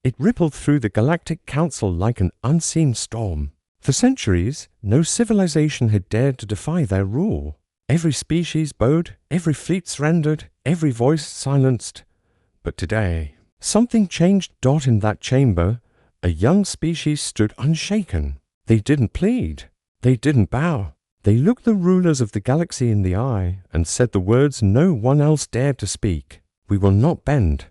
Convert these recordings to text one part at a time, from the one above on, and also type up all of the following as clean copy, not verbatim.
It rippled through the Galactic Council like an unseen storm. For centuries, no civilization had dared to defy their rule. Every species bowed, every fleet surrendered, every voice silenced. But today, something changed. In that chamber, a young species stood unshaken. They didn't plead. They didn't bow. They looked the rulers of the galaxy in the eye and said the words no one else dared to speak. We will not bend.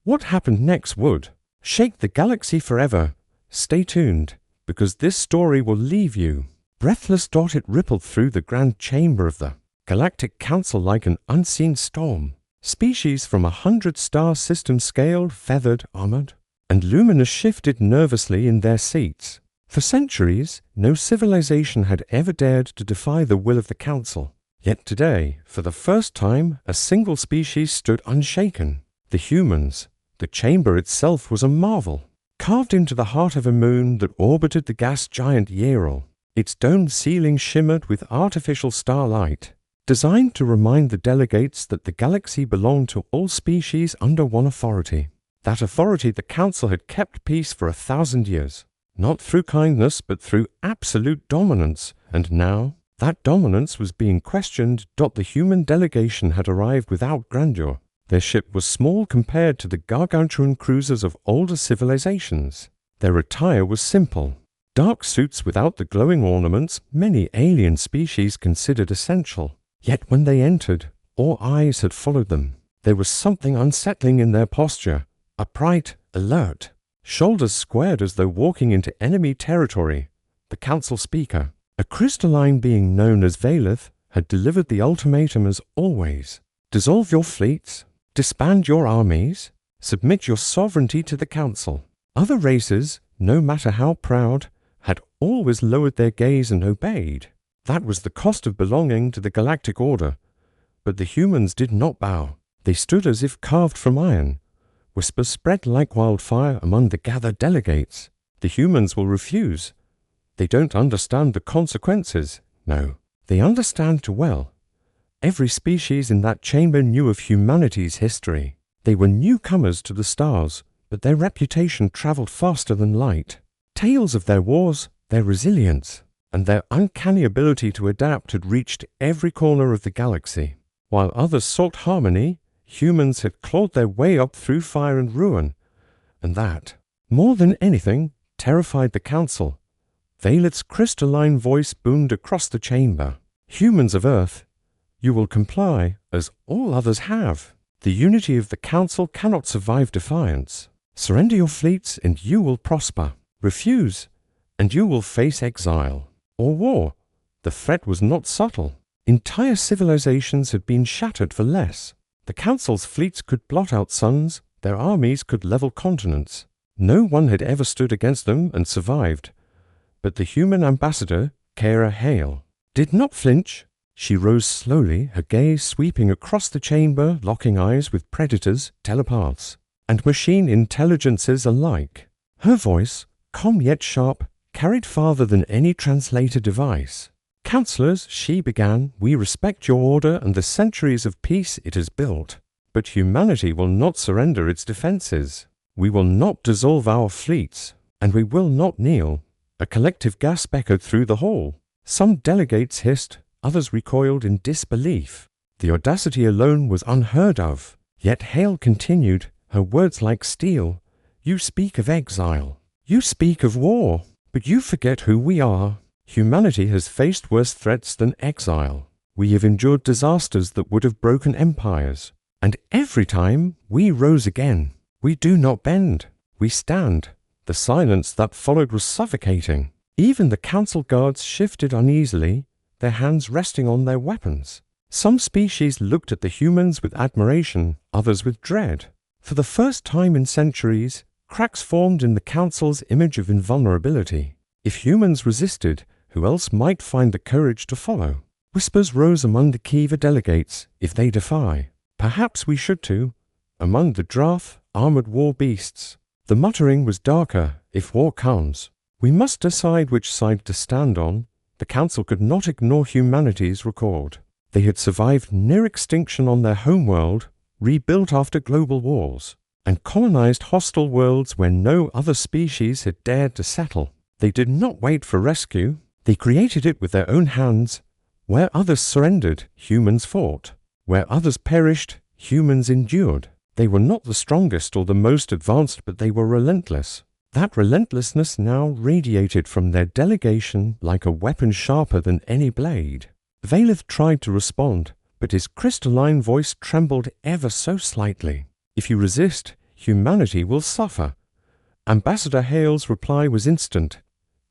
What happened next would shake the galaxy forever. Stay tuned, because this story will leave you breathless. It rippled through the grand chamber of the Galactic Council like an unseen storm. Species from 100-star systems scaled, feathered, armored, and luminous shifted nervously in their seats. For centuries, no civilization had ever dared to defy the will of the Council. Yet today, for the first time, a single species stood unshaken. The humans. The chamber itself was a marvel, carved into the heart of a moon that orbited the gas giant Ural. Its domed ceiling shimmered with artificial starlight, designed to remind the delegates that the galaxy belonged to all species under one authority. That authority the Council had kept peace for 1,000 years, not through kindness but through absolute dominance, and now that dominance was being questioned. The human delegation had arrived without grandeur. Their ship was small compared to the gargantuan cruisers of older civilizations. Their attire was simple. Dark suits without the glowing ornaments many alien species considered essential. Yet when they entered, all eyes had followed them. There was something unsettling in their posture, upright, alert, shoulders squared as though walking into enemy territory. The Council speaker, a crystalline being known as Valeth, had delivered the ultimatum as always. Dissolve your fleets, disband your armies, submit your sovereignty to the Council. Other races, no matter how proud, had always lowered their gaze and obeyed. That was the cost of belonging to the Galactic Order. But the humans did not bow. They stood as if carved from iron. Whispers spread like wildfire among the gathered delegates. The humans will refuse. They don't understand the consequences. No, they understand too well. Every species in that chamber knew of humanity's history. They were newcomers to the stars, but their reputation traveled faster than light. Tales of their wars, their resilience, and their uncanny ability to adapt had reached every corner of the galaxy. While others sought harmony, humans had clawed their way up through fire and ruin, and that, more than anything, terrified the Council. Valeth's crystalline voice boomed across the chamber. Humans of Earth, you will comply, as all others have. The unity of the Council cannot survive defiance. Surrender your fleets and you will prosper. Refuse, and you will face exile or war. The threat was not subtle. Entire civilizations had been shattered for less. The Council's fleets could blot out suns, their armies could level continents. No one had ever stood against them and survived. But the human ambassador, Kara Hale, did not flinch. She rose slowly, her gaze sweeping across the chamber, locking eyes with predators, telepaths, and machine intelligences alike. Her voice, calm yet sharp, carried farther than any translator device. Counselors, she began, we respect your order and the centuries of peace it has built. But humanity will not surrender its defenses. We will not dissolve our fleets, and we will not kneel. A collective gasp echoed through the hall. Some delegates hissed, others recoiled in disbelief. The audacity alone was unheard of. Yet Hale continued, her words like steel. You speak of exile. You speak of war. But you forget who we are. Humanity has faced worse threats than exile. We have endured disasters that would have broken empires. And every time, we rose again. We do not bend. We stand. The silence that followed was suffocating. Even the Council guards shifted uneasily, their hands resting on their weapons. Some species looked at the humans with admiration, others with dread. For the first time in centuries, cracks formed in the Council's image of invulnerability. If humans resisted, who else might find the courage to follow? Whispers rose among the Kiva delegates. If they defy, perhaps we should too. Among the Drath, armored war beasts, the muttering was darker. If war comes, we must decide which side to stand on. The Council could not ignore humanity's record. They had survived near extinction on their homeworld, rebuilt after global wars. and colonized hostile worlds where no other species had dared to settle. They did not wait for rescue. They created it with their own hands. Where others surrendered, humans fought. Where others perished, humans endured. They were not the strongest or the most advanced, but they were relentless. That relentlessness now radiated from their delegation like a weapon sharper than any blade. Valeth tried to respond, but his crystalline voice trembled ever so slightly. If you resist, humanity will suffer. Ambassador Hale's reply was instant.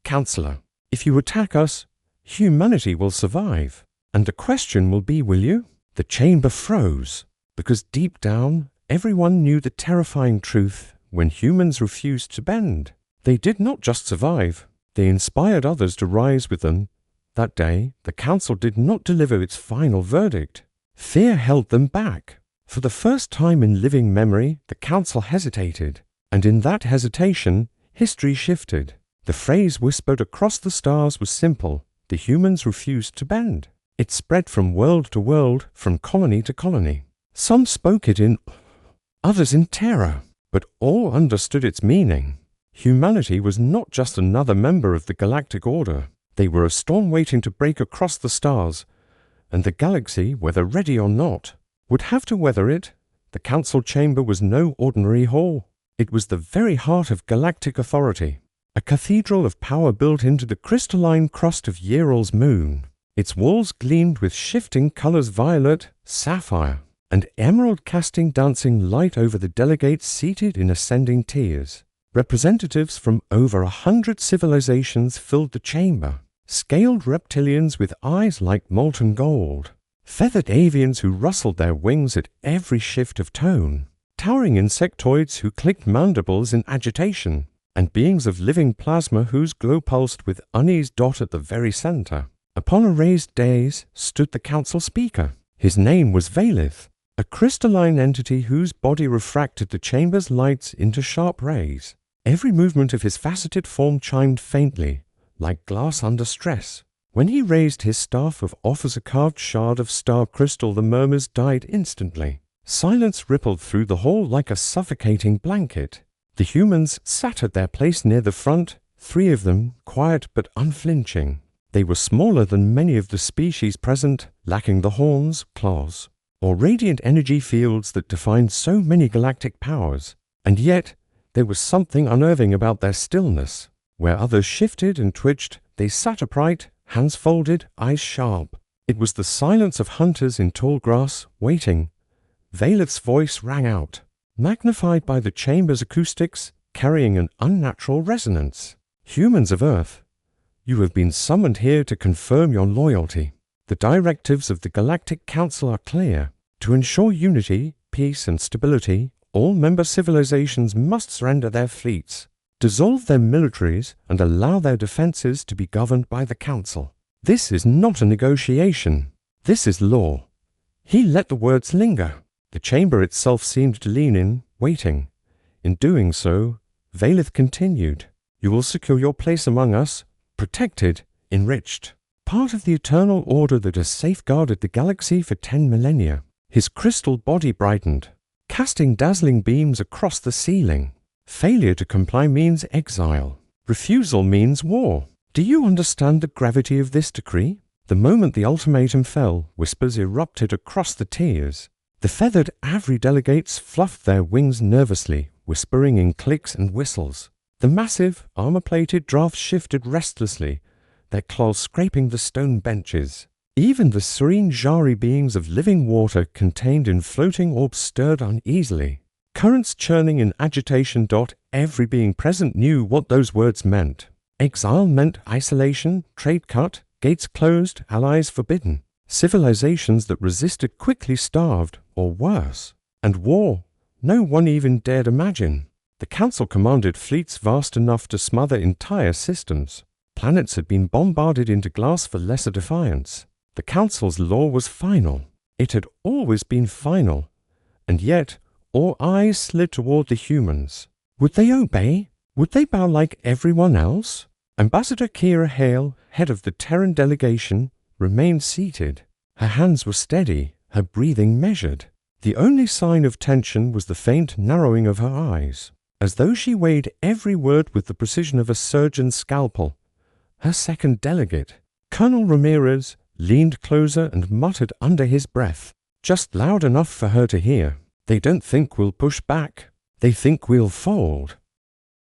Counselor, if you attack us, humanity will survive. And the question will be, will you? The chamber froze, because deep down, everyone knew the terrifying truth. When humans refused to bend, they did not just survive, they inspired others to rise with them. That day, the council did not deliver its final verdict. Fear held them back. For the first time in living memory, the council hesitated, and in that hesitation, history shifted. The phrase whispered across the stars was simple: the humans refused to bend. It spread from world to world, from colony to colony. Some spoke it in, others in terror, but all understood its meaning. Humanity was not just another member of the galactic order. They were a storm waiting to break across the stars, and the galaxy, whether ready or not, would have to weather it. The council chamber was no ordinary hall. It was the very heart of galactic authority, a cathedral of power built into the crystalline crust of Yeral's moon. Its walls gleamed with shifting colors: violet, sapphire, and emerald, casting dancing light over the delegates seated in ascending tiers. Representatives from over 100 civilizations filled the chamber. Scaled reptilians with eyes like molten gold. Feathered avians who rustled their wings at every shift of tone. Towering insectoids who clicked mandibles in agitation. And beings of living plasma whose glow pulsed with unease dot at the very center. Upon a raised dais stood the council speaker. His name was Valeth, a crystalline entity whose body refracted the chamber's lights into sharp rays. Every movement of his faceted form chimed faintly, like glass under stress. When he raised his staff of off as a carved shard of star crystal, the murmurs died instantly. Silence rippled through the hall like a suffocating blanket. The humans sat at their place near the front, 3 of them, quiet but unflinching. They were smaller than many of the species present, lacking the horns, claws, or radiant energy fields that defined so many galactic powers. And yet, there was something unnerving about their stillness. Where others shifted and twitched, they sat upright, hands folded, eyes sharp. It was the silence of hunters in tall grass, waiting. Valeth's voice rang out, magnified by the chamber's acoustics, carrying an unnatural resonance. Humans of Earth, you have been summoned here to confirm your loyalty. The directives of the Galactic Council are clear. To ensure unity, peace, and stability, all member civilizations must surrender their fleets, dissolve their militaries, and allow their defenses to be governed by the Council. This is not a negotiation. This is law. He let the words linger. The chamber itself seemed to lean in, waiting. In doing so, Valeth continued, "You will secure your place among us, protected, enriched. Part of the eternal order that has safeguarded the galaxy for 10 millennia. His crystal body brightened, casting dazzling beams across the ceiling. Failure to comply means exile. Refusal means war. Do you understand the gravity of this decree?" The moment the ultimatum fell, whispers erupted across the tiers. The feathered Avri delegates fluffed their wings nervously, whispering in clicks and whistles. The massive, armor-plated drafts shifted restlessly, their claws scraping the stone benches. Even the serene Jari beings of living water contained in floating orbs stirred uneasily. Currents churning in agitation. Every being present knew what those words meant. Exile meant isolation, trade cut, gates closed, allies forbidden. Civilizations that resisted quickly starved, or worse. And war, no one even dared imagine. The Council commanded fleets vast enough to smother entire systems. Planets had been bombarded into glass for lesser defiance. The Council's law was final. It had always been final. And yet, all eyes slid toward the humans. Would they obey? Would they bow like everyone else? Ambassador Kira Hale, head of the Terran delegation, remained seated. Her hands were steady, her breathing measured. The only sign of tension was the faint narrowing of her eyes, as though she weighed every word with the precision of a surgeon's scalpel. Her second delegate, Colonel Ramirez, leaned closer and muttered under his breath, just loud enough for her to hear, "They don't think we'll push back. They think we'll fold."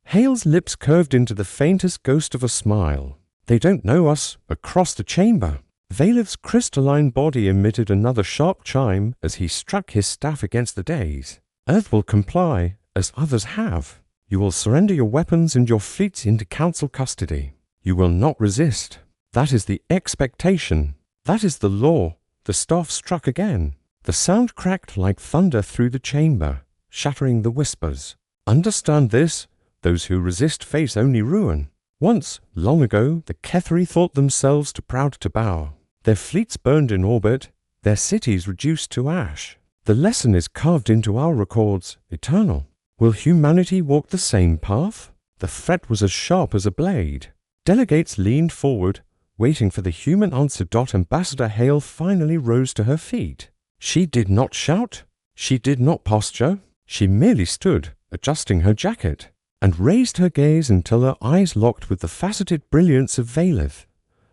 Hale's lips curved into the faintest ghost of a smile. "They don't know us." Across the chamber, Valeth's crystalline body emitted another sharp chime as he struck his staff against the dais. "Earth will comply, as others have. You will surrender your weapons and your fleets into council custody. You will not resist. That is the expectation. That is the law." The staff struck again. The sound cracked like thunder through the chamber, shattering the whispers. "Understand this. Those who resist face only ruin." Once, long ago, the Ketheri thought themselves too proud to bow. Their fleets burned in orbit, their cities reduced to ash. The lesson is carved into our records, eternal. Will humanity walk the same path? The threat was as sharp as a blade. Delegates leaned forward, waiting for the human answer. Ambassador Hale finally rose to her feet. She did not shout. She did not posture. She merely stood, adjusting her jacket, and raised her gaze until her eyes locked with the faceted brilliance of Valeth.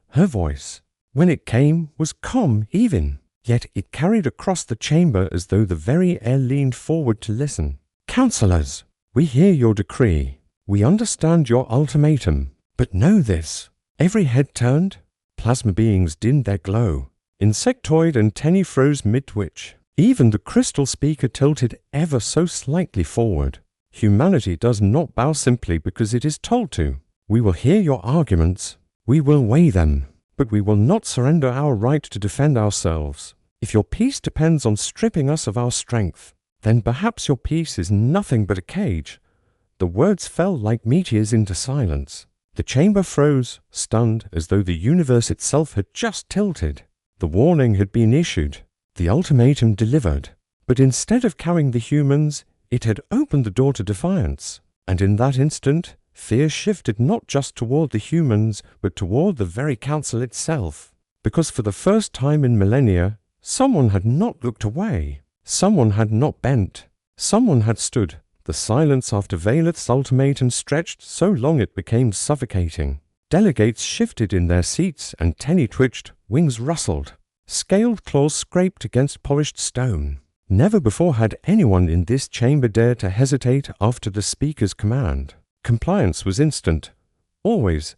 Her voice, when it came, was calm even, yet it carried across the chamber as though the very air leaned forward to listen. "Counselors, we hear your decree. We understand your ultimatum. But know this." Every head turned. Plasma beings dimmed their glow. Insectoid antennae froze mid-twitch. Even the crystal speaker tilted ever so slightly forward. Humanity does not bow simply because it is told to. We will hear your arguments. We will weigh them. But we will not surrender our right to defend ourselves. If your peace depends on stripping us of our strength, then perhaps your peace is nothing but a cage. The words fell like meteors into silence. The chamber froze, stunned, as though the universe itself had just tilted. The warning had been issued, the ultimatum delivered, but instead of cowing the humans, it had opened the door to defiance. And in that instant, fear shifted not just toward the humans, but toward the very council itself. Because for the first time in millennia, someone had not looked away. Someone had not bent. Someone had stood. The silence after Valeth's ultimatum stretched so long it became suffocating. Delegates shifted in their seats, antennae twitched, wings rustled. Scaled claws scraped against polished stone. Never before had anyone in this chamber dared to hesitate after the speaker's command. Compliance was instant. Always.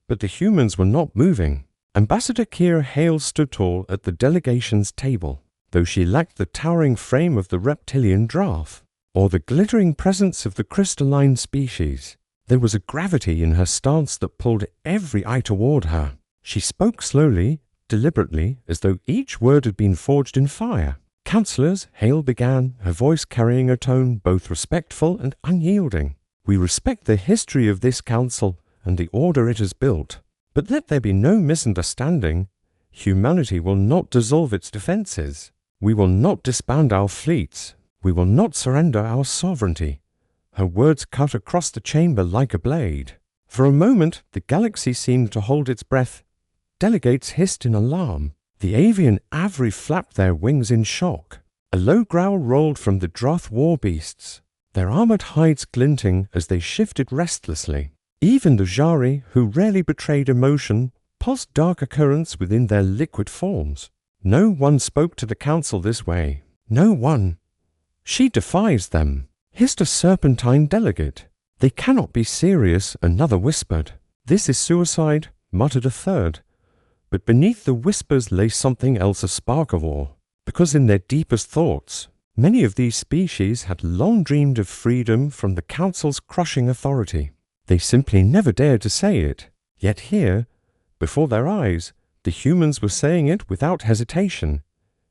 But the humans were not moving. Ambassador Kira Hale stood tall at the delegation's table, though she lacked the towering frame of the reptilian draft, or the glittering presence of the crystalline species. There was a gravity in her stance that pulled every eye toward her. She spoke slowly, deliberately, as though each word had been forged in fire. "Counselors," Hale began, her voice carrying a tone both respectful and unyielding. "We respect the history of this council and the order it has built. But let there be no misunderstanding. Humanity will not dissolve its defenses. We will not disband our fleets. We will not surrender our sovereignty." Her words cut across the chamber like a blade. For a moment, the galaxy seemed to hold its breath. Delegates hissed in alarm. The avian Avri flapped their wings in shock. A low growl rolled from the Droth war beasts, their armored hides glinting as they shifted restlessly. Even the Jari, who rarely betrayed emotion, pulsed darker currents within their liquid forms. No one spoke to the council this way. No one. "She defies them," hissed a serpentine delegate. "They cannot be serious," another whispered. "This is suicide," muttered a third. But beneath the whispers lay something else, a spark of awe. Because in their deepest thoughts, many of these species had long dreamed of freedom from the council's crushing authority. They simply never dared to say it. Yet here, before their eyes, the humans were saying it without hesitation.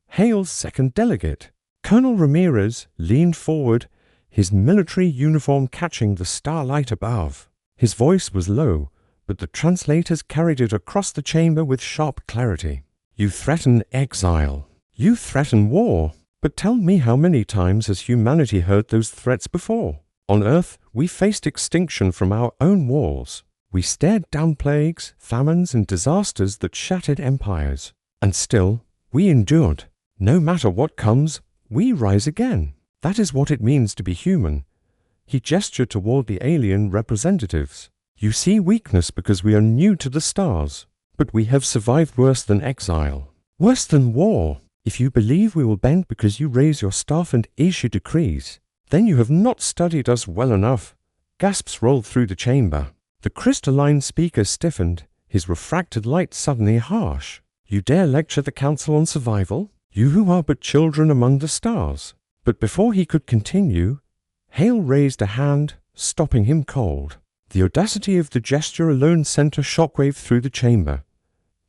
Hale's second delegate, Colonel Ramirez, leaned forward, his military uniform catching the starlight above. His voice was low, but the translators carried it across the chamber with sharp clarity. "You threaten exile. You threaten war. But tell me, how many times has humanity heard those threats before? On Earth, we faced extinction from our own walls. We stared down plagues, famines, and disasters that shattered empires. And still, we endured. No matter what comes, we rise again. That is what it means to be human. He gestured toward the alien representatives. You see weakness because we are new to the stars, but we have survived worse than exile, worse than war. If you believe we will bend because you raise your staff and issue decrees, then you have not studied us well enough. Gasps rolled through the chamber. The crystalline speaker stiffened, his refracted light suddenly harsh. You dare lecture the council on survival? You who are but children among the stars. But before he could continue, Hale raised a hand, stopping him cold. The audacity of the gesture alone sent a shockwave through the chamber.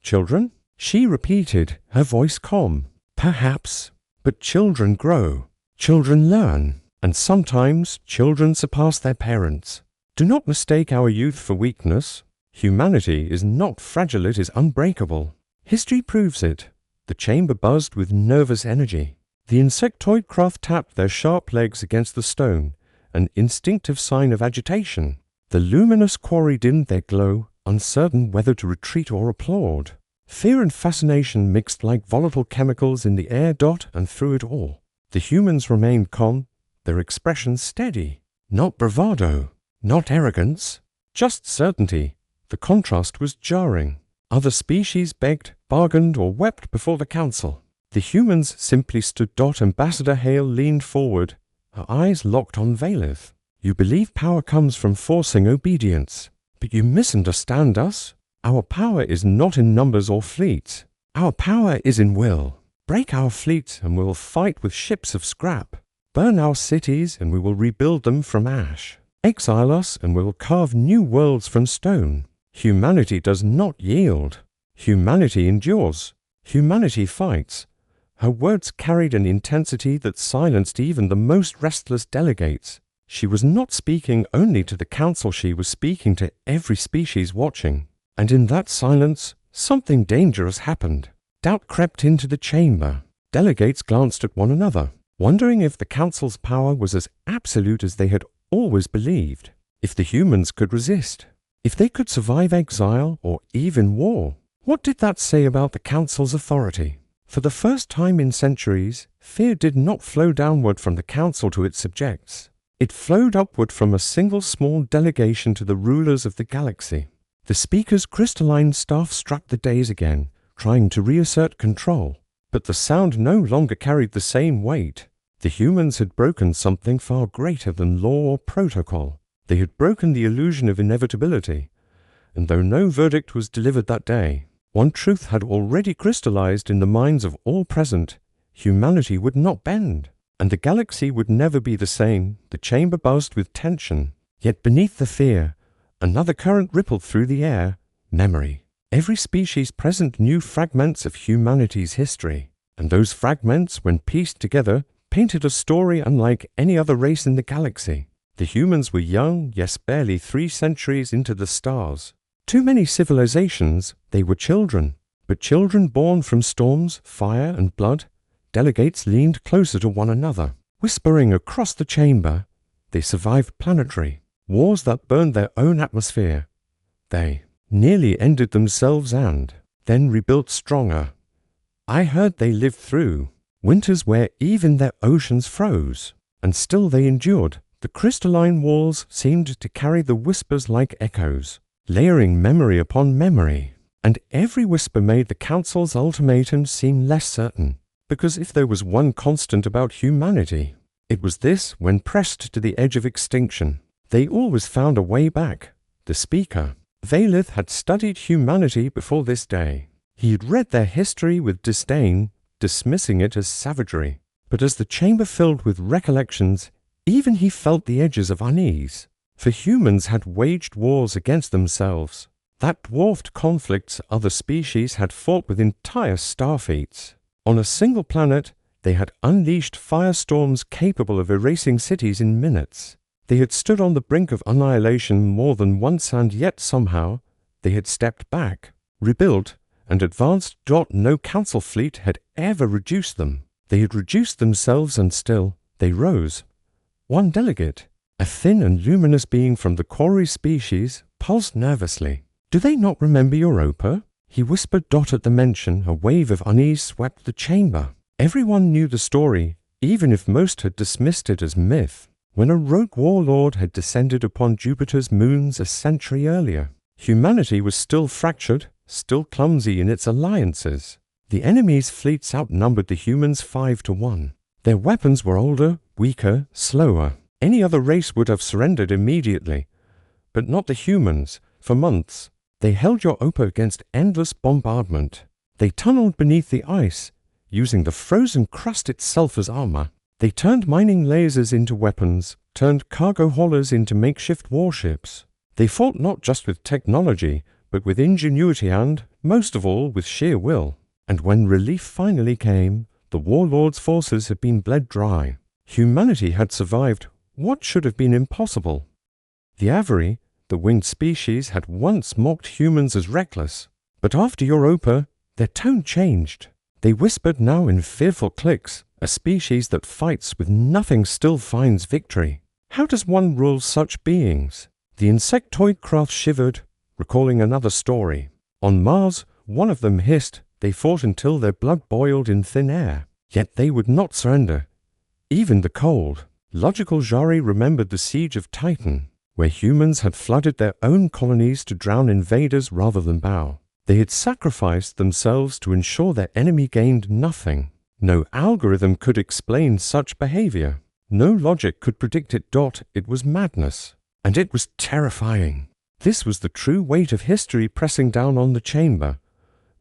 Children? She repeated, her voice calm. Perhaps, but children grow. Children learn. And sometimes children surpass their parents. Do not mistake our youth for weakness. Humanity is not fragile, it is unbreakable. History proves it. The chamber buzzed with nervous energy. The insectoid craft tapped their sharp legs against the stone, an instinctive sign of agitation. The luminous quarry dimmed their glow, uncertain whether to retreat or applaud. Fear and fascination mixed like volatile chemicals in the air. And through it all, the humans remained calm, their expression steady. Not bravado, not arrogance, just certainty. The contrast was jarring. Other species begged, bargained, or wept before the council. The humans simply stood. Ambassador Hale leaned forward, her eyes locked on Valeth. You believe power comes from forcing obedience, but you misunderstand us. Our power is not in numbers or fleets. Our power is in will. Break our fleets and we will fight with ships of scrap. Burn our cities and we will rebuild them from ash. Exile us and we will carve new worlds from stone. Humanity does not yield. Humanity endures. Humanity fights. Her words carried an intensity that silenced even the most restless delegates. She was not speaking only to the council, she was speaking to every species watching. And in that silence, something dangerous happened. Doubt crept into the chamber. Delegates glanced at one another, wondering if the council's power was as absolute as they had always believed. If the humans could resist. If they could survive exile or even war. What did that say about the council's authority? For the first time in centuries, fear did not flow downward from the council to its subjects. It flowed upward from a single small delegation to the rulers of the galaxy. The speaker's crystalline staff struck the days again, trying to reassert control. But the sound no longer carried the same weight. The humans had broken something far greater than law or protocol. They had broken the illusion of inevitability. And though no verdict was delivered that day, one truth had already crystallized in the minds of all present. Humanity would not bend, and the galaxy would never be the same. The chamber buzzed with tension. Yet beneath the fear, another current rippled through the air. Memory. Every species present knew fragments of humanity's history, and those fragments, when pieced together, painted a story unlike any other race in the galaxy. The humans were young, yes, barely 3 centuries into the stars. Too many civilizations, they were children, but children born from storms, fire, and blood. Delegates leaned closer to one another, whispering across the chamber. They survived planetary wars that burned their own atmosphere. They nearly ended themselves and then rebuilt stronger. I heard they lived through winters where even their oceans froze, and still they endured. The crystalline walls seemed to carry the whispers like echoes, layering memory upon memory, and every whisper made the council's ultimatum seem less certain, because if there was one constant about humanity, it was this: when pressed to the edge of extinction, they always found a way back. The speaker, Valeth, had studied humanity before this day. He had read their history with disdain, dismissing it as savagery. But as the chamber filled with recollections, even he felt the edges of unease. For humans had waged wars against themselves, that dwarfed conflicts other species had fought with entire starfleets. On a single planet, they had unleashed firestorms capable of erasing cities in minutes. They had stood on the brink of annihilation more than once, and yet somehow they had stepped back, rebuilt, and advanced. No council fleet had ever reduced them. They had reduced themselves, and still they rose. One delegate, a thin and luminous being from the quarry species, pulsed nervously. "Do they not remember Europa?" he whispered. At the mention, a wave of unease swept the chamber. Everyone knew the story, even if most had dismissed it as myth. When a rogue warlord had descended upon Jupiter's moons a century earlier, humanity was still fractured, still clumsy in its alliances. The enemy's fleets outnumbered the humans 5-1. Their weapons were older, weaker, slower. Any other race would have surrendered immediately, but not the humans. For months, they held Europa against endless bombardment. They tunneled beneath the ice, using the frozen crust itself as armor. They turned mining lasers into weapons, turned cargo haulers into makeshift warships. They fought not just with technology, but with ingenuity and, most of all, with sheer will. And when relief finally came, the warlords' forces had been bled dry. Humanity had survived what should have been impossible. The Avari, the winged species, had once mocked humans as reckless, but after Europa, their tone changed. They whispered now in fearful cliques, a species that fights with nothing still finds victory. How does one rule such beings? The insectoid craft shivered, recalling another story. On Mars, one of them hissed. They fought until their blood boiled in thin air. Yet they would not surrender, even the cold. Logical Jari remembered the siege of Titan, where humans had flooded their own colonies to drown invaders rather than bow. They had sacrificed themselves to ensure their enemy gained nothing. No algorithm could explain such behavior. No logic could predict it. It was madness. And it was terrifying. This was the true weight of history pressing down on the chamber.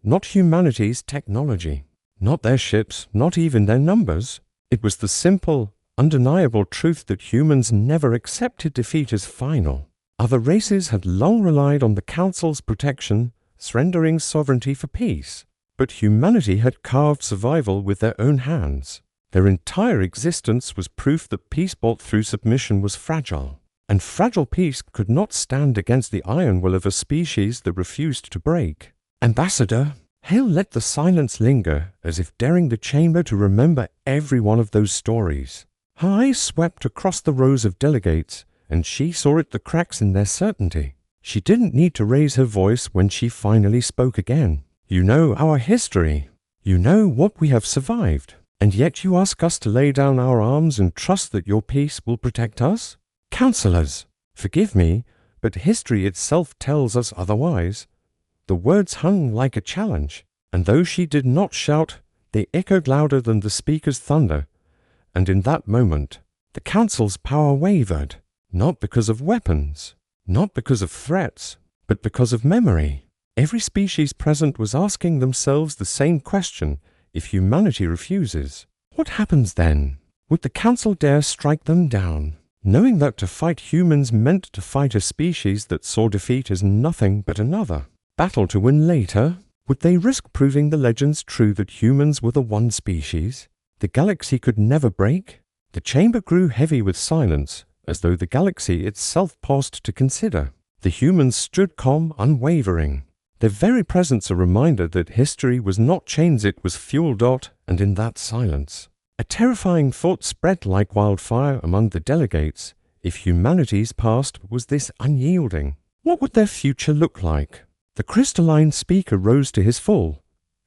Not humanity's technology. Not their ships, not even their numbers. It was the simple, undeniable truth that humans never accepted defeat as final. Other races had long relied on the Council's protection, surrendering sovereignty for peace. But humanity had carved survival with their own hands. Their entire existence was proof that peace bought through submission was fragile. And fragile peace could not stand against the iron will of a species that refused to break. Ambassador, Hale let the silence linger, as if daring the chamber to remember every one of those stories. Her eyes swept across the rows of delegates, and she saw at the cracks in their certainty. She didn't need to raise her voice when she finally spoke again. You know our history. You know what we have survived. And yet you ask us to lay down our arms and trust that your peace will protect us? Counselors, forgive me, but history itself tells us otherwise. The words hung like a challenge, and though she did not shout, they echoed louder than the speaker's thunder. And in that moment, the Council's power wavered, not because of weapons, not because of threats, but because of memory. Every species present was asking themselves the same question: if humanity refuses, what happens then? Would the Council dare strike them down, knowing that to fight humans meant to fight a species that saw defeat as nothing but another battle to win later? Would they risk proving the legends true that humans were the one species the galaxy could never break? The chamber grew heavy with silence, as though the galaxy itself paused to consider. The humans stood calm, unwavering, their very presence a reminder that history was not chains, it was fuel. And in that silence, a terrifying thought spread like wildfire among the delegates. If humanity's past was this unyielding, what would their future look like? The crystalline speaker rose to his full,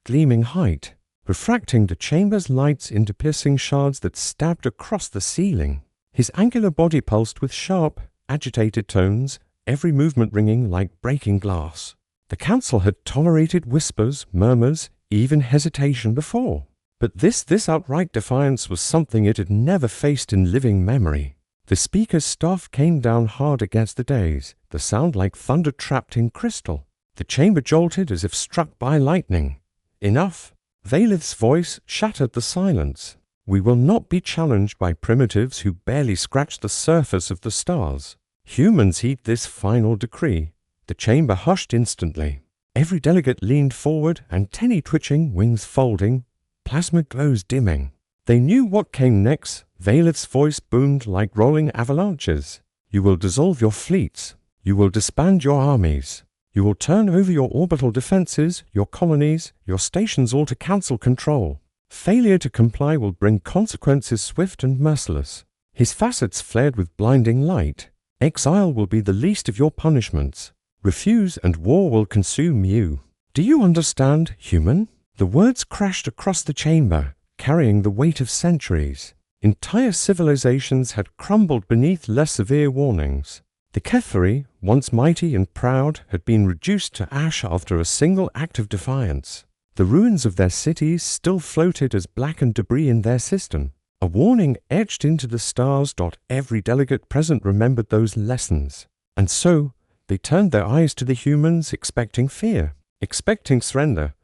gleaming height, refracting the chamber's lights into piercing shards that stabbed across the ceiling. His angular body pulsed with sharp, agitated tones, every movement ringing like breaking glass. The Council had tolerated whispers, murmurs, even hesitation before. But this outright defiance was something it had never faced in living memory. The speaker's staff came down hard against the dais, the sound like thunder trapped in crystal. The chamber jolted as if struck by lightning. Enough! Valith's voice shattered the silence. We will not be challenged by primitives who barely scratch the surface of the stars. Humans heed this final decree. The chamber hushed instantly. Every delegate leaned forward, antennae twitching, wings folding, plasma glows dimming. They knew what came next. Valith's voice boomed like rolling avalanches. You will dissolve your fleets. You will disband your armies. You will turn over your orbital defenses, your colonies, your stations all to Council control. Failure to comply will bring consequences swift and merciless. His facets flared with blinding light. Exile will be the least of your punishments. Refuse and war will consume you. Do you understand, human? The words crashed across the chamber, carrying the weight of centuries. Entire civilizations had crumbled beneath less severe warnings. The Kethari, once mighty and proud, had been reduced to ash after a single act of defiance. The ruins of their cities still floated as blackened debris in their system. A warning etched into the stars. Every delegate present remembered those lessons. And so, they turned their eyes to the humans, expecting fear, expecting surrender.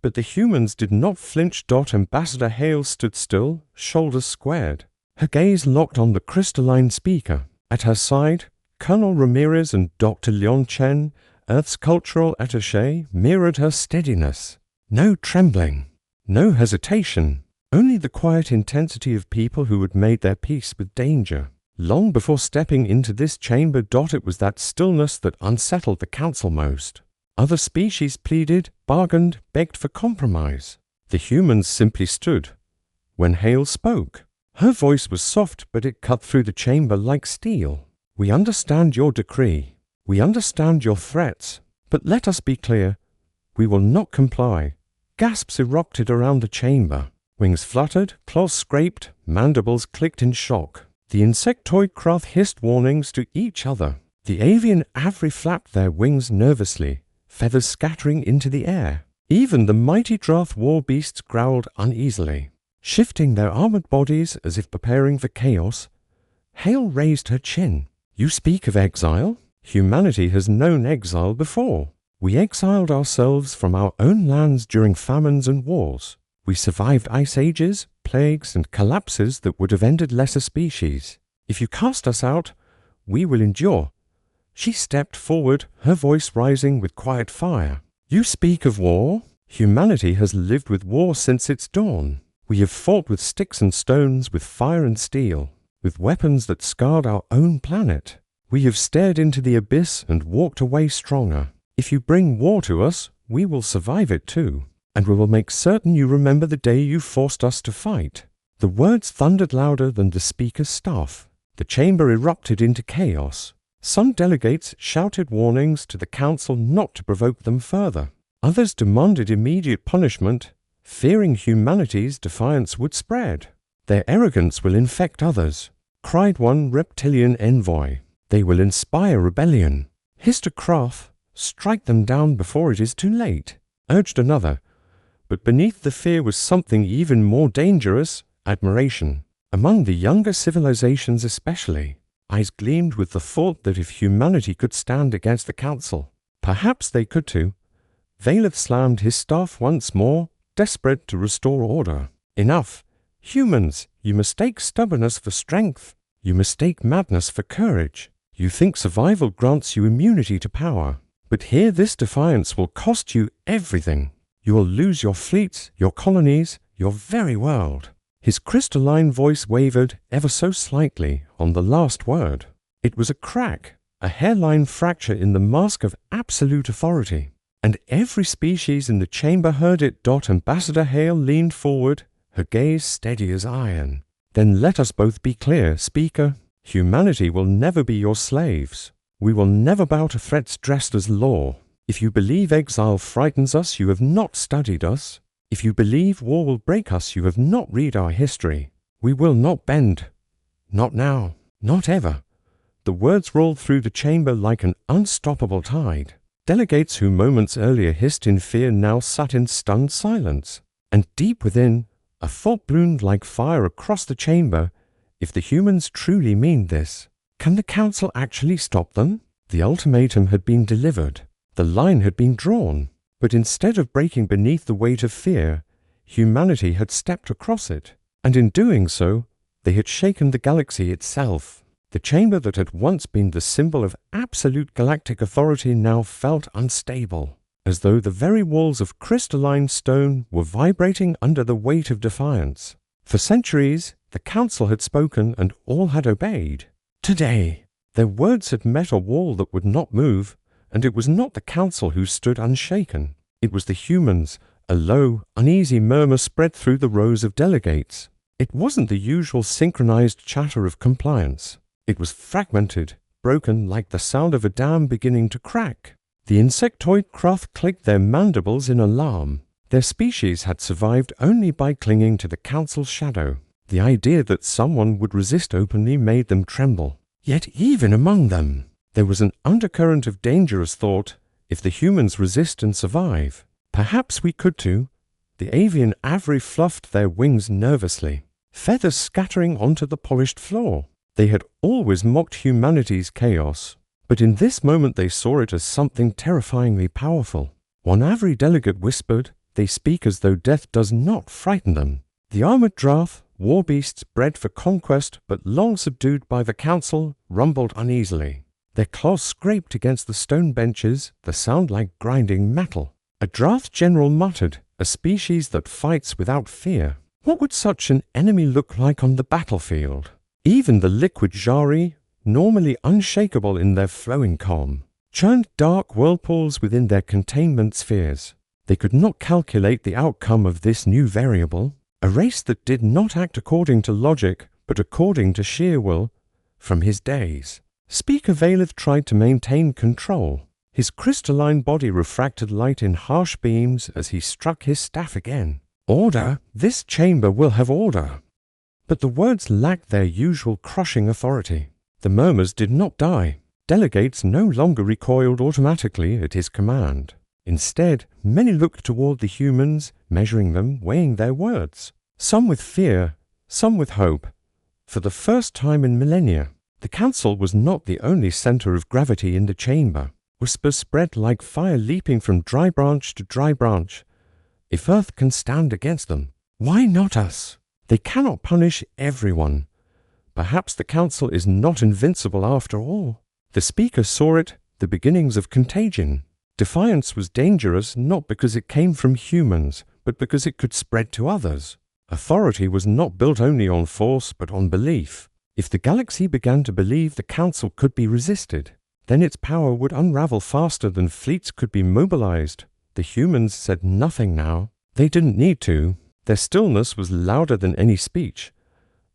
But the humans did not flinch. Ambassador Hale stood still, shoulders squared. Her gaze locked on the crystalline speaker. At her side, Colonel Ramirez and Dr. Leon Chen, Earth's cultural attaché, mirrored her steadiness. No trembling, no hesitation, only the quiet intensity of people who had made their peace with danger. Long before stepping into this chamber, it was that stillness that unsettled the council most. Other species pleaded, bargained, begged for compromise. The humans simply stood. When Hale spoke, her voice was soft, but it cut through the chamber like steel. We understand your decree. We understand your threats. But let us be clear. We will not comply. Gasps erupted around the chamber. Wings fluttered, claws scraped, mandibles clicked in shock. The insectoid craft hissed warnings to each other. The avian aviary flapped their wings nervously, feathers scattering into the air. Even the mighty draft war beasts growled uneasily. Shifting their armored bodies as if preparing for chaos, Hale raised her chin. You speak of exile? Humanity has known exile before. We exiled ourselves from our own lands during famines and wars. We survived ice ages, plagues, and collapses that would have ended lesser species. If you cast us out, we will endure. She stepped forward, her voice rising with quiet fire. You speak of war? Humanity has lived with war since its dawn. We have fought with sticks and stones, with fire and steel, with weapons that scarred our own planet. We have stared into the abyss and walked away stronger. If you bring war to us, we will survive it too. And we will make certain you remember the day you forced us to fight. The words thundered louder than the speaker's staff. The chamber erupted into chaos. Some delegates shouted warnings to the council not to provoke them further. Others demanded immediate punishment, fearing humanity's defiance would spread. Their arrogance will infect others, cried one reptilian envoy. They will inspire rebellion. Hissed a craft, strike them down before it is too late, urged another. But beneath the fear was something even more dangerous, admiration. Among the younger civilizations especially, eyes gleamed with the thought that if humanity could stand against the council, perhaps they could too. Valeth slammed his staff once more, desperate to restore order. Enough. Humans, you mistake stubbornness for strength. You mistake madness for courage. You think survival grants you immunity to power. But here this defiance will cost you everything. You will lose your fleets, your colonies, your very world. His crystalline voice wavered ever so slightly on the last word. It was a crack, a hairline fracture in the mask of absolute authority. And every species in the chamber heard it. Ambassador Hale leaned forward, her gaze steady as iron. Then let us both be clear, Speaker. Humanity will never be your slaves. We will never bow to threats dressed as law. If you believe exile frightens us, you have not studied us. If you believe war will break us, you have not read our history. We will not bend. Not now. Not ever. The words rolled through the chamber like an unstoppable tide. Delegates who moments earlier hissed in fear now sat in stunned silence. And deep within, a thought bloomed like fire across the chamber. If the humans truly mean this, can the council actually stop them? The ultimatum had been delivered. The line had been drawn. But instead of breaking beneath the weight of fear, humanity had stepped across it. And in doing so, they had shaken the galaxy itself. The chamber that had once been the symbol of absolute galactic authority now felt unstable, as though the very walls of crystalline stone were vibrating under the weight of defiance. For centuries, the council had spoken and all had obeyed. Today, their words had met a wall that would not move, and it was not the council who stood unshaken. It was the humans. A low, uneasy murmur spread through the rows of delegates. It wasn't the usual synchronized chatter of compliance. It was fragmented, broken like the sound of a dam beginning to crack. The insectoid craft clicked their mandibles in alarm. Their species had survived only by clinging to the council's shadow. The idea that someone would resist openly made them tremble. Yet even among them, there was an undercurrent of dangerous thought. If the humans resist and survive, perhaps we could too. The avian aviary fluffed their wings nervously, feathers scattering onto the polished floor. They had always mocked humanity's chaos, but in this moment they saw it as something terrifyingly powerful. One aviary delegate whispered, "They speak as though death does not frighten them." The armored draft, war beasts bred for conquest but long subdued by the council, rumbled uneasily. Their claws scraped against the stone benches, the sound like grinding metal. A draft general muttered, "A species that fights without fear." What would such an enemy look like on the battlefield? Even the liquid Jari, normally unshakable in their flowing calm, churned dark whirlpools within their containment spheres. They could not calculate the outcome of this new variable, a race that did not act according to logic, but according to sheer will, from his days. Speaker Valeth tried to maintain control. His crystalline body refracted light in harsh beams as he struck his staff again. "Order! This chamber will have order!" But the words lacked their usual crushing authority. The murmurs did not die. Delegates no longer recoiled automatically at his command. Instead, many looked toward the humans, measuring them, weighing their words. Some with fear, some with hope. For the first time in millennia, the council was not the only center of gravity in the chamber. Whispers spread like fire leaping from dry branch to dry branch. If Earth can stand against them, why not us? They cannot punish everyone. Perhaps the council is not invincible after all. The speaker saw it, the beginnings of contagion. Defiance was dangerous not because it came from humans, but because it could spread to others. Authority was not built only on force, but on belief. If the galaxy began to believe the council could be resisted, then its power would unravel faster than fleets could be mobilized. The humans said nothing now. They didn't need to. Their stillness was louder than any speech.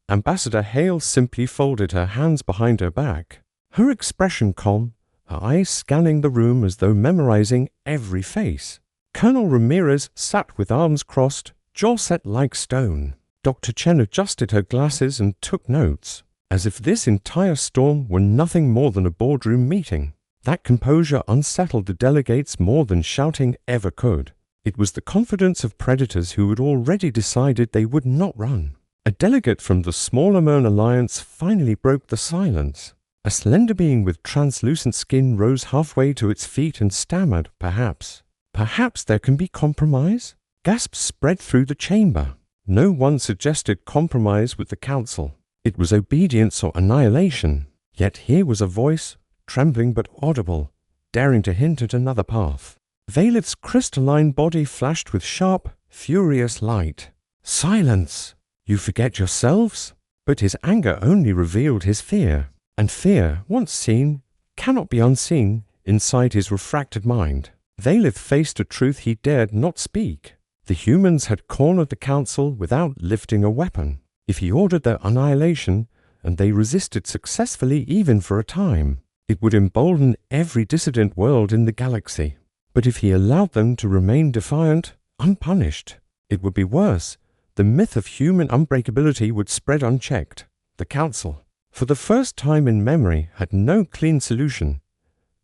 Ambassador Hale simply folded her hands behind her back, her expression calm, her eyes scanning the room as though memorizing every face. Colonel Ramirez sat with arms crossed, jaw set like stone. Dr. Chen adjusted her glasses and took notes, as if this entire storm were nothing more than a boardroom meeting. That composure unsettled the delegates more than shouting ever could. It was the confidence of predators who had already decided they would not run. A delegate from the smaller Mern Alliance finally broke the silence. A slender being with translucent skin rose halfway to its feet and stammered, "Perhaps there can be compromise?" Gasps spread through the chamber. No one suggested compromise with the council. It was obedience or annihilation. Yet here was a voice, trembling but audible, daring to hint at another path. Valeth's crystalline body flashed with sharp, furious light. "Silence! You forget yourselves?" But his anger only revealed his fear. And fear, once seen, cannot be unseen inside his refracted mind. Valeth faced a truth he dared not speak. The humans had cornered the council without lifting a weapon. If he ordered their annihilation, and they resisted successfully even for a time, it would embolden every dissident world in the galaxy. But if he allowed them to remain defiant, unpunished, it would be worse. The myth of human unbreakability would spread unchecked. The council, for the first time in memory, had no clean solution.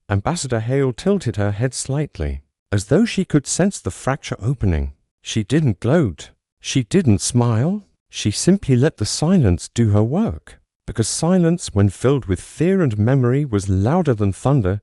Ambassador Hale tilted her head slightly, as though she could sense the fracture opening. She didn't gloat. She didn't smile. She simply let the silence do her work. Because silence, when filled with fear and memory, was louder than thunder,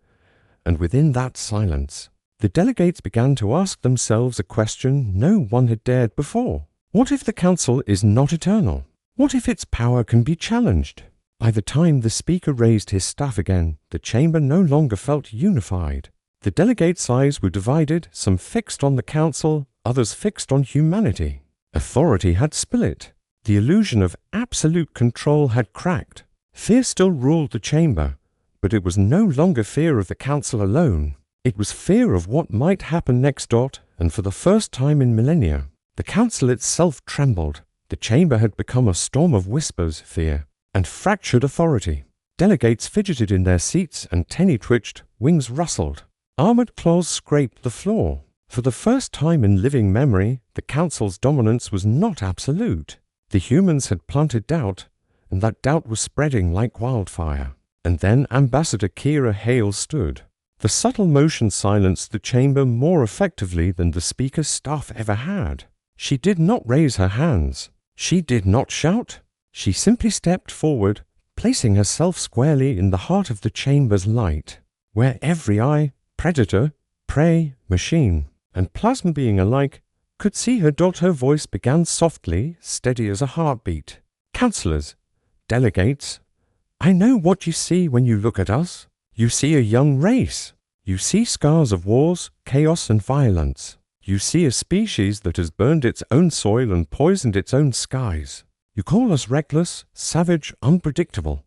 and within that silence, the delegates began to ask themselves a question no one had dared before. What if the council is not eternal? What if its power can be challenged? By the time the speaker raised his staff again, the chamber no longer felt unified. The delegates' eyes were divided, some fixed on the council, others fixed on humanity. Authority had split. The illusion of absolute control had cracked. Fear still ruled the chamber, but it was no longer fear of the council alone. It was fear of what might happen next. And for the first time in millennia, the council itself trembled. The chamber had become a storm of whispers, fear, and fractured authority. Delegates fidgeted in their seats and Tenny twitched, wings rustled. Armored claws scraped the floor. For the first time in living memory, the council's dominance was not absolute. The humans had planted doubt, and that doubt was spreading like wildfire. And then Ambassador Kira Hale stood. The subtle motion silenced the chamber more effectively than the speaker's staff ever had. She did not raise her hands. She did not shout. She simply stepped forward, placing herself squarely in the heart of the chamber's light, where every eye, predator, prey, machine, and plasma being alike, could see her. Her voice began softly, steady as a heartbeat. Councillors, delegates, I know what you see when you look at us. You see a young race. You see scars of wars, chaos, and violence. You see a species that has burned its own soil and poisoned its own skies. You call us reckless, savage, unpredictable.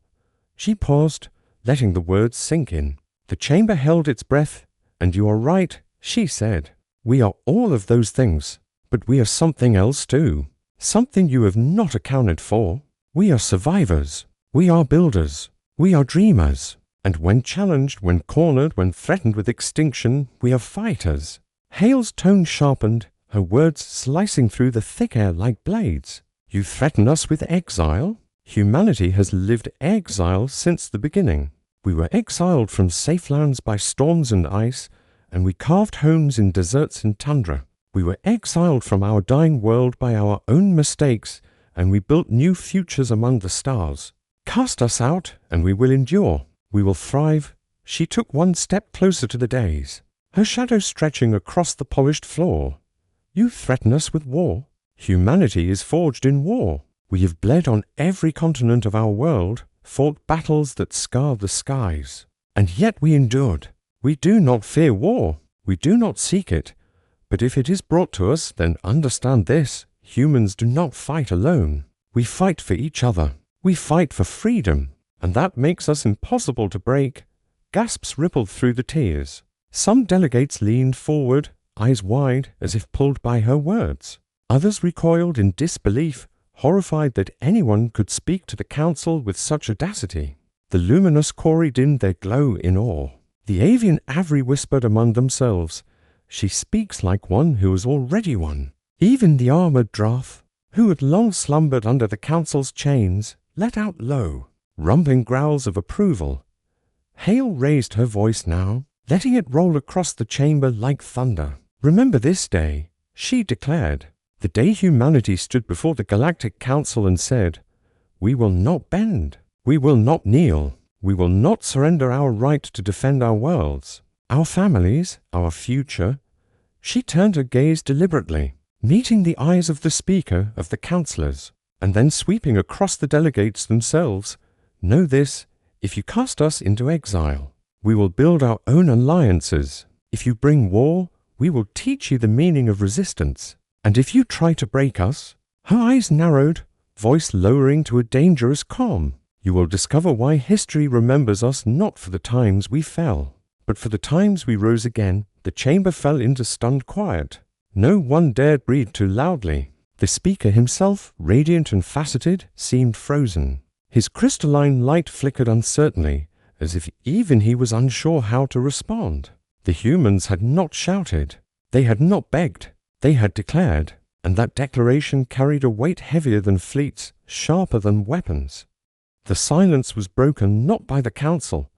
She paused, letting the words sink in. The chamber held its breath. And you are right, she said. We are all of those things, but we are something else too. Something you have not accounted for. We are survivors. We are builders. We are dreamers. And when challenged, when cornered, when threatened with extinction, we are fighters. Hale's tone sharpened, her words slicing through the thick air like blades. You threaten us with exile? Humanity has lived exile since the beginning. We were exiled from safe lands by storms and ice, and we carved homes in deserts and tundra. We were exiled from our dying world by our own mistakes, and we built new futures among the stars. Cast us out, and we will endure. We will thrive. She took one step closer to the days, her shadow stretching across the polished floor. You threaten us with war. Humanity is forged in war. We have bled on every continent of our world, fought battles that scar the skies. And yet we endured. We do not fear war. We do not seek it. But if it is brought to us, then understand this. Humans do not fight alone. We fight for each other. We fight for freedom. And that makes us impossible to break. Gasps rippled through the tears. Some delegates leaned forward, eyes wide, as if pulled by her words. Others recoiled in disbelief, horrified that anyone could speak to the council with such audacity. The luminous Cori dimmed their glow in awe. The avian Avery whispered among themselves, She speaks like one who has already won. Even the armored Drath, who had long slumbered under the council's chains, let out low, rumbling growls of approval. Hale raised her voice now, letting it roll across the chamber like thunder. Remember this day, she declared, the day humanity stood before the Galactic Council and said, We will not bend. We will not kneel. We will not surrender our right to defend our worlds, our families, our future. She turned her gaze deliberately, meeting the eyes of the speaker, of the councillors, and then sweeping across the delegates themselves. Know this, if you cast us into exile, we will build our own alliances. If you bring war, we will teach you the meaning of resistance. And if you try to break us, her eyes narrowed, voice lowering to a dangerous calm, you will discover why history remembers us not for the times we fell, but for the times we rose again. The chamber fell into stunned quiet. No one dared breathe too loudly. The speaker himself, radiant and faceted, seemed frozen. His crystalline light flickered uncertainly, as if even he was unsure how to respond. The humans had not shouted. They had not begged. They had declared, and that declaration carried a weight heavier than fleets, sharper than weapons. The silence was broken not by the council,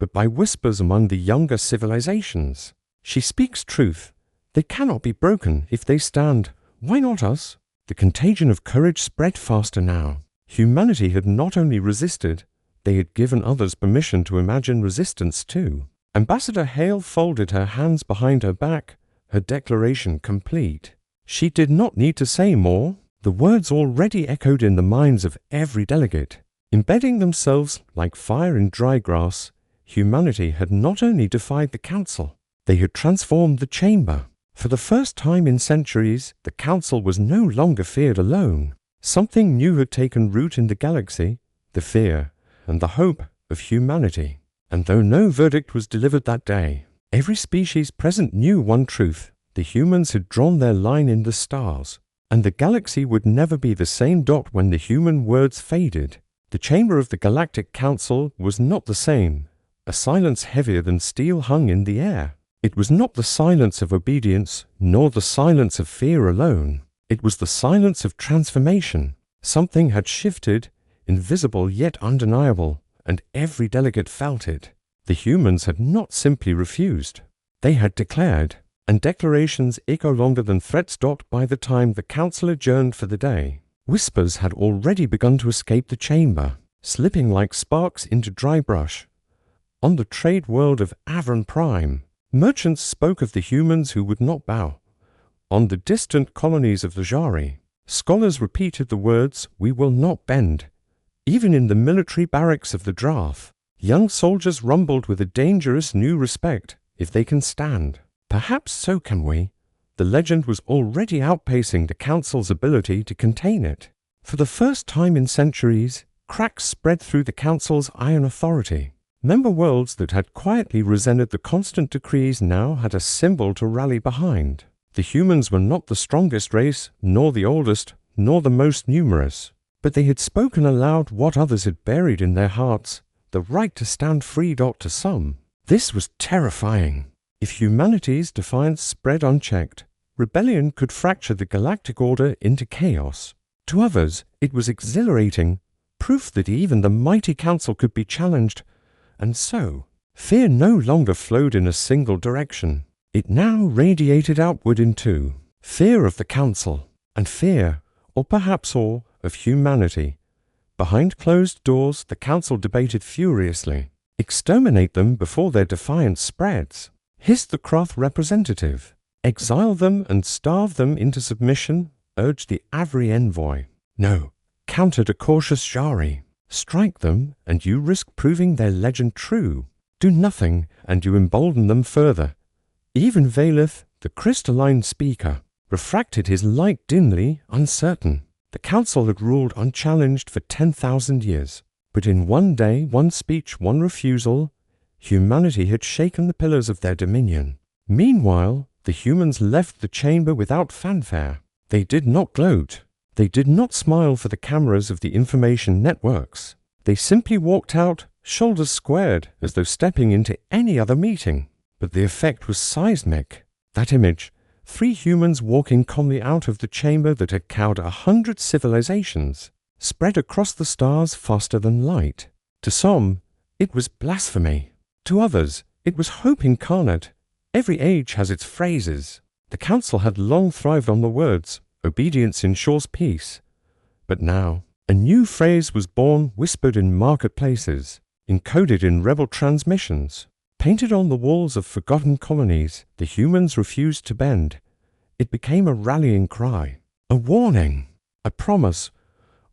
but by whispers among the younger civilizations. She speaks truth. They cannot be broken if they stand. Why not us? The contagion of courage spread faster now. Humanity had not only resisted, they had given others permission to imagine resistance too. Ambassador Hale folded her hands behind her back, her declaration complete. She did not need to say more. The words already echoed in the minds of every delegate. Embedding themselves like fire in dry grass, humanity had not only defied the council, they had transformed the chamber. For the first time in centuries, the council was no longer feared alone. Something new had taken root in the galaxy, the fear and the hope of humanity. And though no verdict was delivered that day, every species present knew one truth. The humans had drawn their line in the stars, and the galaxy would never be the same. When the human words faded, the chamber of the Galactic Council was not the same. A silence heavier than steel hung in the air. It was not the silence of obedience, nor the silence of fear alone. It was the silence of transformation. Something had shifted, invisible yet undeniable, and every delegate felt it. The humans had not simply refused. They had declared, and declarations echo longer than threats. By the time the council adjourned for the day, whispers had already begun to escape the chamber, slipping like sparks into dry brush. On the trade world of Avron Prime, merchants spoke of the humans who would not bow. On the distant colonies of the Jari, scholars repeated the words, "We will not bend." Even in the military barracks of the Drath, young soldiers rumbled with a dangerous new respect. If they can stand, perhaps so can we. The legend was already outpacing the council's ability to contain it. For the first time in centuries, cracks spread through the council's iron authority. Member worlds that had quietly resented the constant decrees now had a symbol to rally behind. The humans were not the strongest race, nor the oldest, nor the most numerous, but they had spoken aloud what others had buried in their hearts, the right to stand free. To some, this was terrifying. If humanity's defiance spread unchecked, rebellion could fracture the galactic order into chaos. To others, it was exhilarating, proof that even the mighty council could be challenged. And so, fear no longer flowed in a single direction. It now radiated outward in two. Fear of the council, and fear, or perhaps awe, of humanity. Behind closed doors, the council debated furiously. Exterminate them before their defiance spreads. Hissed the Croth representative. Exile them and starve them into submission, urged the Avri envoy. No, countered a cautious Jari. Strike them, and you risk proving their legend true. Do nothing, and you embolden them further. Even Valeth, the crystalline speaker, refracted his light dimly, uncertain. The council had ruled unchallenged for 10,000 years. But in one day, one speech, one refusal, humanity had shaken the pillars of their dominion. Meanwhile, the humans left the chamber without fanfare. They did not gloat. They did not smile for the cameras of the information networks. They simply walked out, shoulders squared, as though stepping into any other meeting. But the effect was seismic. That image, 3 humans walking calmly out of the chamber that had cowed 100 civilizations, spread across the stars faster than light. To some, it was blasphemy. To others, it was hope incarnate. Every age has its phrases. The council had long thrived on the words, "Obedience ensures peace." But now, a new phrase was born, whispered in marketplaces, encoded in rebel transmissions, painted on the walls of forgotten colonies. The humans refused to bend. It became a rallying cry, a warning, a promise.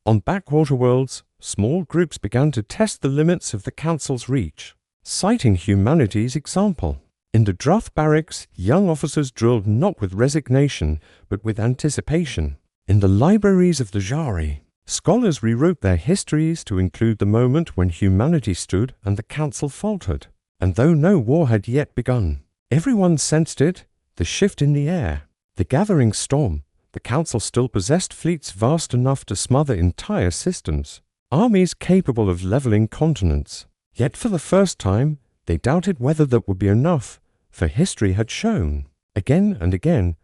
On backwater worlds, small groups began to test the limits of the council's reach, citing humanity's example. In the Drath barracks, young officers drilled not with resignation, but with anticipation. In the libraries of the Jari, scholars rewrote their histories to include the moment when humanity stood and the council faltered. And though no war had yet begun, everyone sensed it, the shift in the air, the gathering storm. The council still possessed fleets vast enough to smother entire systems, armies capable of leveling continents. Yet for the first time, they doubted whether that would be enough. For history had shown, again and again,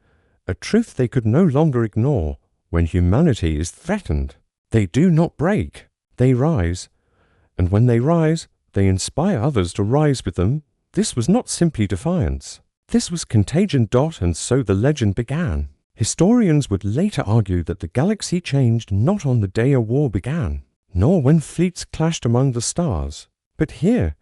a truth they could no longer ignore. When humanity is threatened, they do not break, they rise. And when they rise, they inspire others to rise with them. This was not simply defiance. This was contagion. And so the legend began. Historians would later argue that the galaxy changed not on the day a war began, nor when fleets clashed among the stars, but here,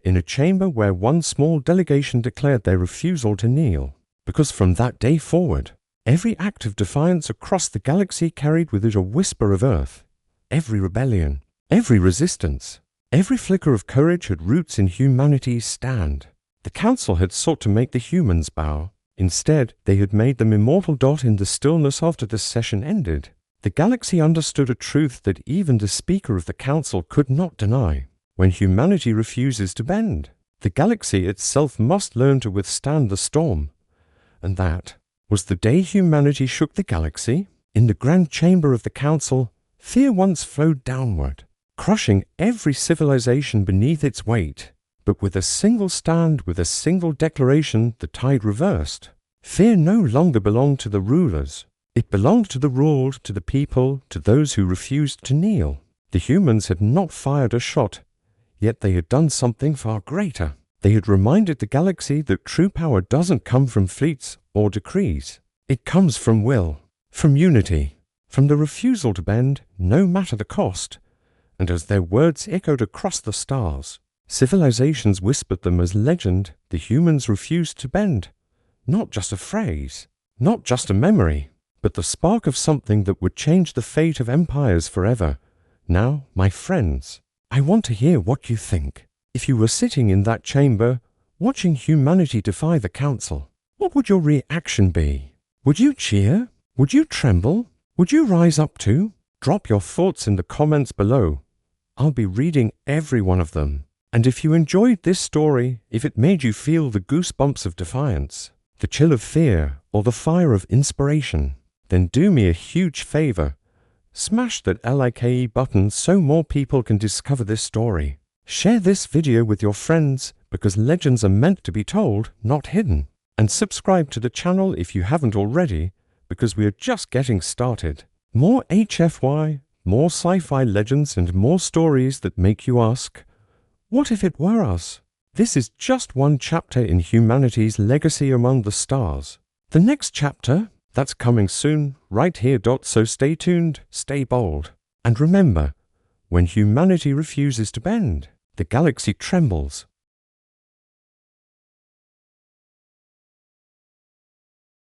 in a chamber where one small delegation declared their refusal to kneel, because from that day forward, every act of defiance across the galaxy carried with it a whisper of Earth. Every rebellion, every resistance, every flicker of courage had roots in humanity's stand. The council had sought to make the humans bow. Instead, they had made them immortal. In the stillness after the session ended, the galaxy understood a truth that even the speaker of the council could not deny. When humanity refuses to bend, the galaxy itself must learn to withstand the storm. And that was the day humanity shook the galaxy. In the grand chamber of the council, fear once flowed downward, crushing every civilization beneath its weight. But with a single stand, with a single declaration, the tide reversed. Fear no longer belonged to the rulers. It belonged to the ruled, to the people, to those who refused to kneel. The humans had not fired a shot, yet they had done something far greater. They had reminded the galaxy that true power doesn't come from fleets or decrees. It comes from will, from unity, from the refusal to bend, no matter the cost. And as their words echoed across the stars, civilizations whispered them as legend, the humans refused to bend. Not just a phrase, not just a memory, but the spark of something that would change the fate of empires forever. Now, my friends, I want to hear what you think. If you were sitting in that chamber, watching humanity defy the Council, what would your reaction be? Would you cheer? Would you tremble? Would you rise up too? Drop your thoughts in the comments below. I'll be reading every one of them. And if you enjoyed this story, if it made you feel the goosebumps of defiance, the chill of fear, or the fire of inspiration, then do me a huge favor. Smash that like button so more people can discover this story. Share this video with your friends because legends are meant to be told, not hidden. And subscribe to the channel if you haven't already, because we are just getting started. More HFY, more sci-fi legends and more stories that make you ask, what if it were us? This is just one chapter in humanity's legacy among the stars. The next chapter, that's coming soon, right here. So stay tuned, stay bold. And remember, when humanity refuses to bend, the galaxy trembles.